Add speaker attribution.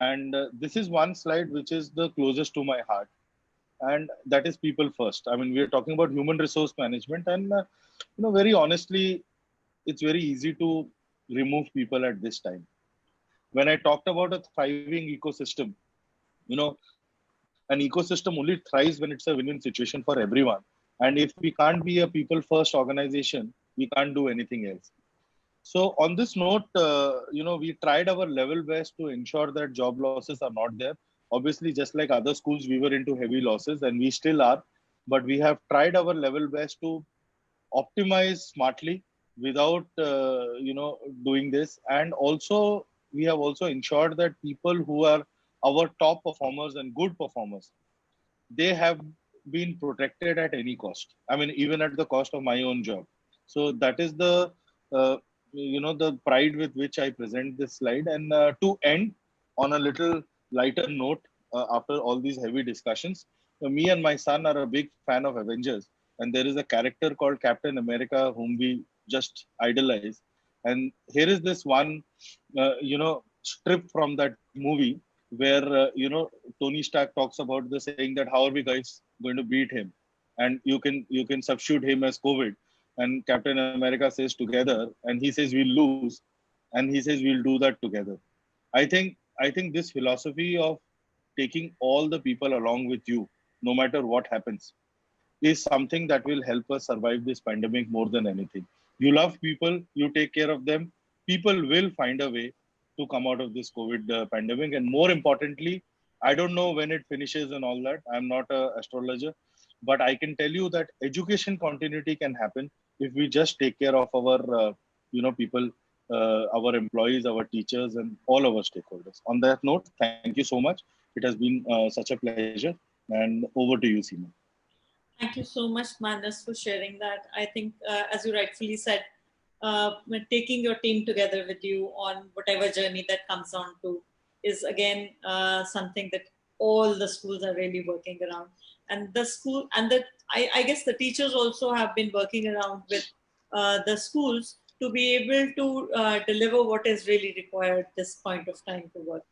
Speaker 1: And this is one slide which is the closest to my heart, and that is people first. I mean, we are talking about human resource management, and very honestly, it's very easy to remove people at this time. When I talked about a thriving ecosystem, you know, an ecosystem only thrives when it's a win-win situation for everyone. And if we can't be a people-first organization, we can't do anything else. So on this note, we tried our level best to ensure that job losses are not there. Obviously, just like other schools, we were into heavy losses, and we still are. But we have tried our level best to optimize smartly without, doing this. And also, we have also ensured that people who are our top performers and good performers, they have been protected at any cost. I mean, even at the cost of my own job. So that is uh, the pride with which I present this slide. And to end on a little lighter note, after all these heavy discussions, me and my son are a big fan of Avengers, and there is a character called Captain America whom we just idolize. And here is this one, strip from that movie where Tony Stark talks about the saying that how are we guys going to beat him, and you can substitute him as COVID, and Captain America says together, and he says we'll lose, and he says we'll do that together. I think this philosophy of taking all the people along with you, no matter what happens, is something that will help us survive this pandemic more than anything. You love people, you take care of them, people will find a way to come out of this COVID pandemic. And more importantly, I don't know when it finishes and all that. I'm not an astrologer, but I can tell you that education continuity can happen if we just take care of our, people, our employees, our teachers, and all our stakeholders. On that note, thank you so much. It has been such a pleasure. And over to you, Seema.
Speaker 2: Thank you so much, Manas, for sharing that. I think, as you rightfully said, taking your team together with you on whatever journey that comes on to is again something that all the schools are really working around. And the school and I guess the teachers also have been working around with the schools to be able to deliver what is really required at this point of time to work.